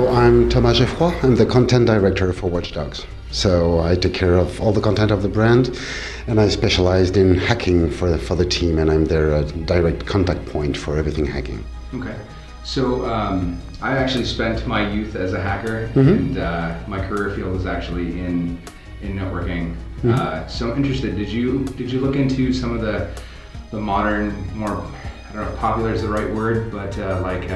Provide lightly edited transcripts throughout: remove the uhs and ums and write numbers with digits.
I'm Thomas Geffroyd. I'm the content director for Watch Dogs. So I take care of all the content of the brand, and I specialized in hacking for the team, and I'm their direct contact point for everything hacking. Okay. So I actually spent my youth as a hacker, and my career field is actually in networking. So I'm interested. Did you look into some of the modern, more, I don't know if popular is the right word, but like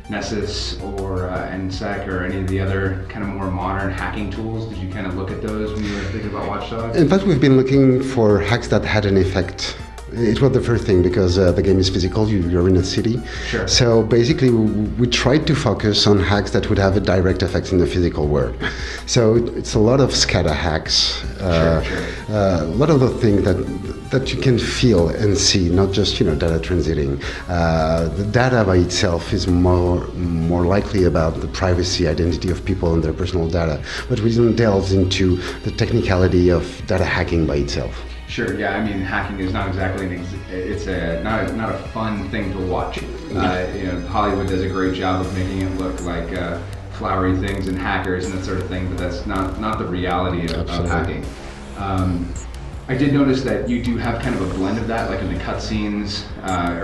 Nessus or NSEC or any of the other kind of more modern hacking tools? Did you kind of look at those when you were thinking about Watch Dogs? In fact, we've been looking for hacks that had an effect. It was the first thing because the game is physical, you're in a city. Sure. So basically we tried to focus on hacks that would have a direct effect in the physical world. So it's a lot of SCADA hacks, a lot of the things that you can feel and see, not just data transiting. The data by itself is more likely about the privacy, identity of people and their personal data, but we didn't delve into the technicality of data hacking by itself. Sure. Yeah. I mean, hacking is not exactly not a fun thing to watch. Hollywood does a great job of making it look like flowery things and hackers and that sort of thing, but that's not the reality of hacking. I did notice that you do have kind of a blend of that, like in the cutscenes,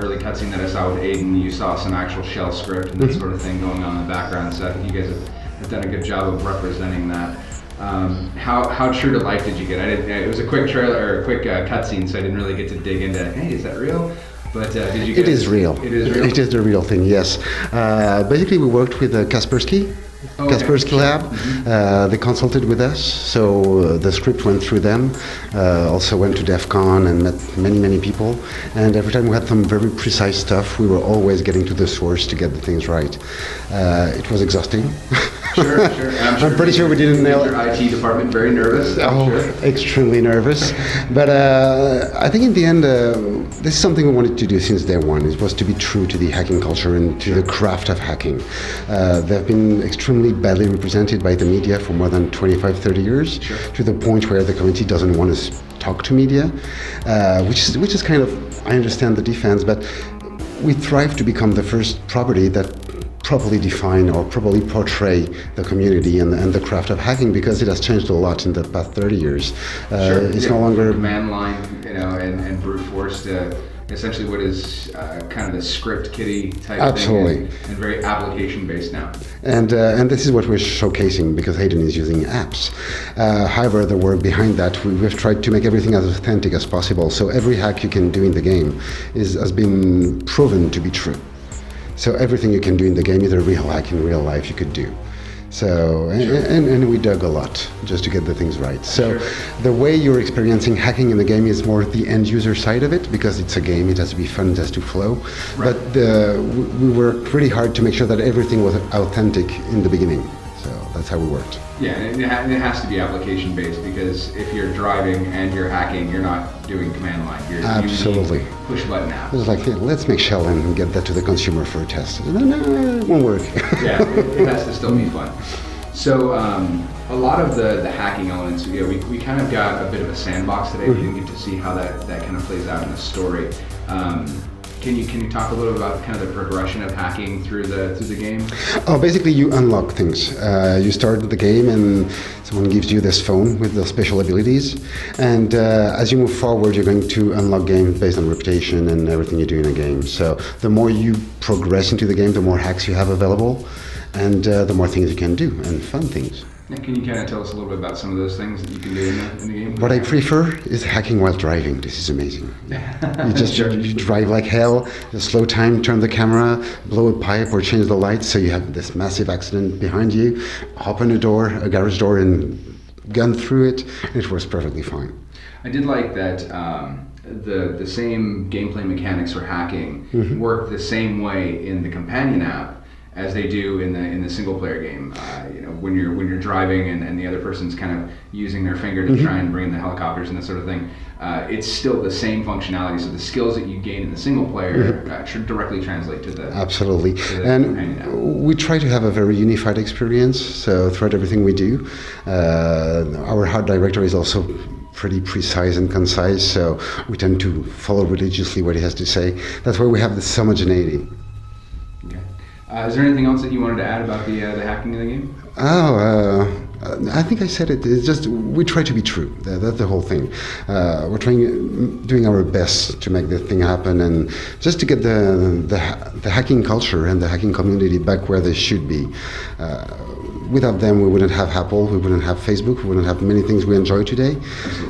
early cutscene that I saw with Aiden, you saw some actual shell script and that sort of thing going on in the background. So I think you guys have done a good job of representing that. How true to life did you get? It was a quick trailer or a quick cutscene, so I didn't really get to dig into. Hey, is that real? But did you? It is real. It is real. It is the real thing. Yes. Basically, we worked with Kaspersky. Kaspersky Lab. They consulted with us, so the script went through them. Also went to DEF CON and met many people. And every time we had some very precise stuff, we were always getting to the source to get the things right. It was exhausting. Sure. I'm pretty sure we didn't nail it. Your IT department very nervous. Extremely nervous. But I think in the end, this is something we wanted to do since day one. It was to be true to the hacking culture and to the craft of hacking. They've been extremely badly represented by the media for more than 25-30 years, to the point where the community doesn't want to talk to media, which is kind of, I understand the defense, but we thrive to become the first property that properly define or properly portray the community and the craft of hacking, because it has changed a lot in the past 30 years. It's no longer command line, and brute force to essentially what is kind of the script kiddie type thing, and very application based now. And this is what we're showcasing, because Hayden is using apps. However, the work behind that, we've tried to make everything as authentic as possible. So every hack you can do in the game has been proven to be true. So everything you can do in the game is a real hack in real life you could do. So, and we dug a lot just to get the things right. So the way you're experiencing hacking in the game is more the end user side of it, because it's a game, it has to be fun, it has to flow. Right. But we worked pretty hard to make sure that everything was authentic in the beginning. So that's how we worked. Yeah, and it has to be application based, because if you're driving and you're hacking, you're not doing command line. You're Absolutely. using push button apps. It was like, let's make shell and get that to the consumer for a test. No, it won't work. Yeah, it has to still be fun. So a lot of the hacking elements, we kind of got a bit of a sandbox today. We didn't get to see how that kind of plays out in the story. Can you talk a little about kind of the progression of hacking through the game? Basically, you unlock things. You start the game and someone gives you this phone with the special abilities. And as you move forward, you're going to unlock games based on reputation and everything you do in a game. So the more you progress into the game, the more hacks you have available, and the more things you can do, and fun things. And can you kind of tell us a little bit about some of those things that you can do in the game? What I prefer is hacking while driving. This is amazing. You drive like hell, the slow time, turn the camera, blow a pipe or change the lights, so you have this massive accident behind you, open a garage door, and gun through it, and it works perfectly fine. I did like that the same gameplay mechanics for hacking work the same way in the companion app as they do in the single player game. When you're driving and the other person's kind of using their finger to try and bring in the helicopters and that sort of thing. It's still the same functionality. So the skills that you gain in the single player should directly translate to the absolutely. To the And we try to have a very unified experience. So throughout everything we do, our art director is also pretty precise and concise. So we tend to follow religiously what he has to say. That's why we have this homogeneity. Okay. Is there anything else that you wanted to add about the hacking of the game? I think I said it. It's just we try to be true. That's the whole thing. We're doing our best to make the thing happen, and just to get the hacking culture and the hacking community back where they should be. Without them, we wouldn't have Apple, we wouldn't have Facebook, we wouldn't have many things we enjoy today.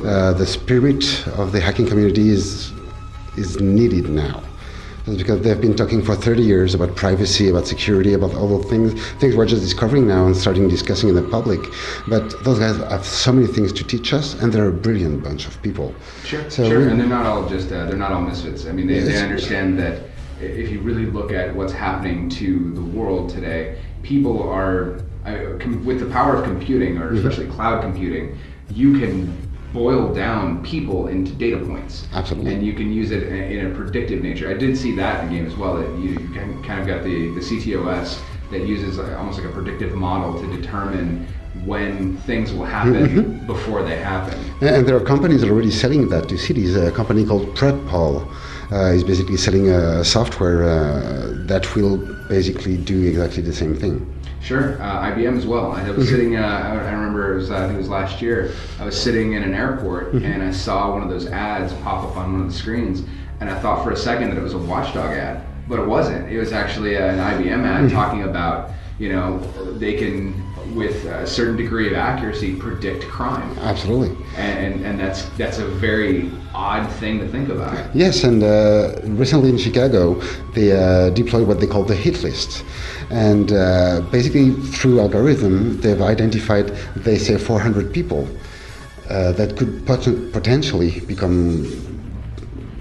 The spirit of the hacking community is needed now. Because they've been talking for 30 years about privacy, about security, about all the things we're just discovering now and starting discussing in the public. But those guys have so many things to teach us, and they're a brilliant bunch of people. Sure. And they're not all they're not all misfits. I mean, they understand that if you really look at what's happening to the world today, people are, with the power of computing, or especially cloud computing, you can boil down people into data points. Absolutely. And you can use it in a predictive nature. I did see that in the game as well, that you kind of got the CTOS that uses almost like a predictive model to determine when things will happen before they happen. And there are companies already selling that to cities. A company called PrepPol is basically selling a software that will basically do exactly the same thing. Sure, IBM as well. I was sitting, I remember, I think it was last year, I was sitting in an airport and I saw one of those ads pop up on one of the screens, and I thought for a second that it was a Watchdog ad, but it wasn't. It was actually an IBM ad talking about, they can, with a certain degree of accuracy, predict crime. Absolutely. And that's a very odd thing to think about. Yes, and recently in Chicago, they deployed what they call the hit list. And basically, through algorithm, they've identified, they say, 400 people that could potentially become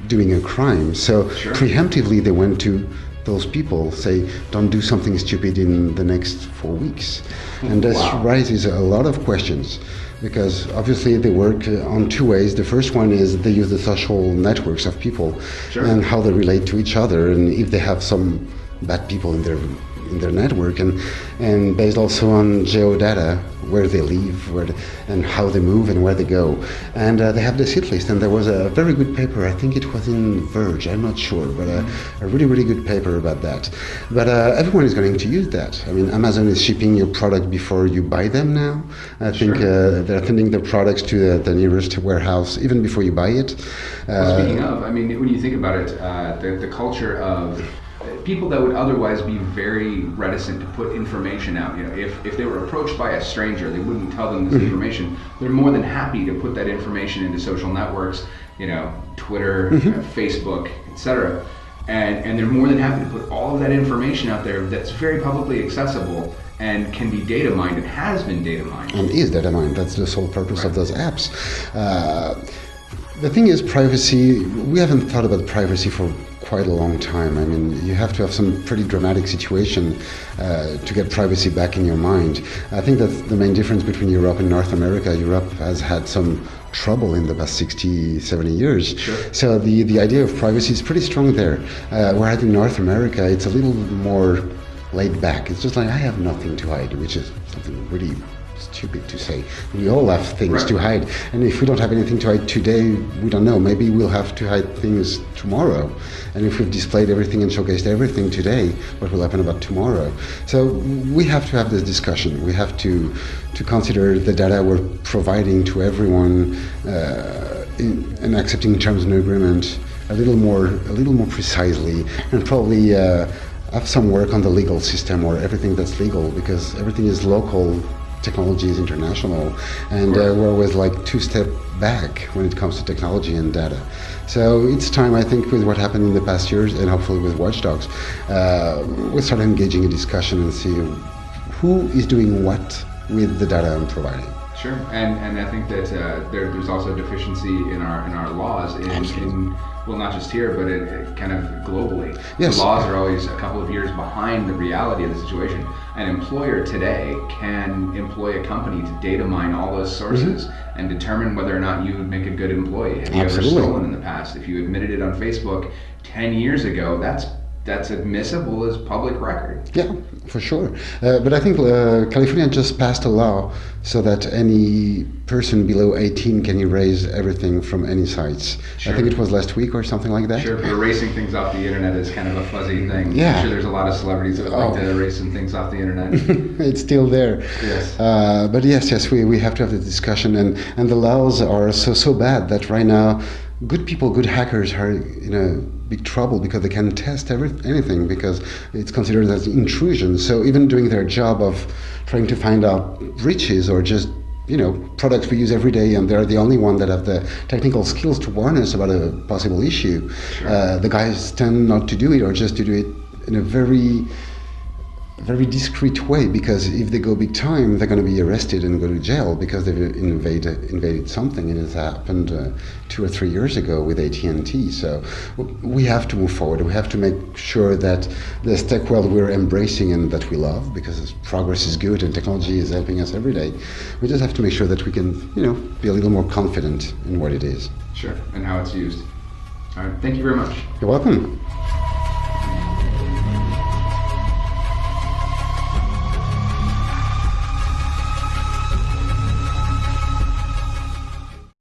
doing a crime. So preemptively, they went to those people, say, don't do something stupid in the next 4 weeks. And this raises a lot of questions, because obviously they work on two ways. The first one is they use the social networks of people and how they relate to each other, and if they have some bad people in their network, and based also on geodata, where they live, and how they move and where they go. And they have this hit list, and there was a very good paper, I think it was in Verge, I'm not sure, but a really, really good paper about that. But everyone is going to use that. I mean, Amazon is shipping your product before you buy them now. I think they're sending their products to the nearest warehouse even before you buy it. Well, speaking of, I mean, when you think about it, the culture of people that would otherwise be very reticent to put information out. If they were approached by a stranger, they wouldn't tell them this information. They're more than happy to put that information into social networks, Twitter, Facebook, etc. And they're more than happy to put all of that information out there that's very publicly accessible and can be data mined and has been data mined. And is data mined. That's the sole purpose of those apps. The thing is, privacy, we haven't thought about privacy for quite a long time. I mean, you have to have some pretty dramatic situation to get privacy back in your mind. I think that's the main difference between Europe and North America. Europe has had some trouble in the past 60, 70 years. So the idea of privacy is pretty strong there. Whereas in North America, it's a little more laid back. It's just like, I have nothing to hide, which is something really stupid to say. We all have things to hide, and if we don't have anything to hide today, we don't know. Maybe we'll have to hide things tomorrow. And if we've displayed everything and showcased everything today, what will happen about tomorrow? So we have to have this discussion. We have to consider the data we're providing to everyone and accepting terms and agreement a little more precisely, and probably have some work on the legal system or everything that's legal, because everything is local. Technology is international, and we're always like 2 steps back when it comes to technology and data. So it's time, I think, with what happened in the past years, and hopefully with Watchdogs, we'll start engaging in discussion and see who is doing what with the data I'm providing. Sure, and I think that there's also a deficiency in our laws in well, not just here, but it kind of globally. Yes. The laws are always a couple of years behind the reality of the situation. An employer today can employ a company to data mine all those sources and determine whether or not you would make a good employee. Have you Absolutely. ever stolen in the past? If you admitted it on Facebook 10 years ago, that's admissible as public record. Yeah, for sure. But I think California just passed a law so that any person below 18 can erase everything from any sites. Sure. I think it was last week or something like that. Sure, but erasing things off the internet is kind of a fuzzy thing. Yeah. I'm sure there's a lot of celebrities that would like to erase some things off the internet. It's still there. Yes. But yes, we have to have the discussion, and the laws are so bad that right now good people, good hackers are big trouble because they can test anything because it's considered as intrusion. So even doing their job of trying to find out breaches or just products we use every day, and they're the only one that have the technical skills to warn us about a possible issue. Sure. The guys tend not to do it, or just to do it in a very discreet way, because if they go big time, they're going to be arrested and go to jail because they've invaded something, and it happened 2 or 3 years ago with AT&T. So we have to move forward. We have to make sure that this tech world we're embracing and that we love, because progress is good and technology is helping us every day. We just have to make sure that we can, be a little more confident in what it is. Sure, and how it's used. All right, thank you very much. You're welcome.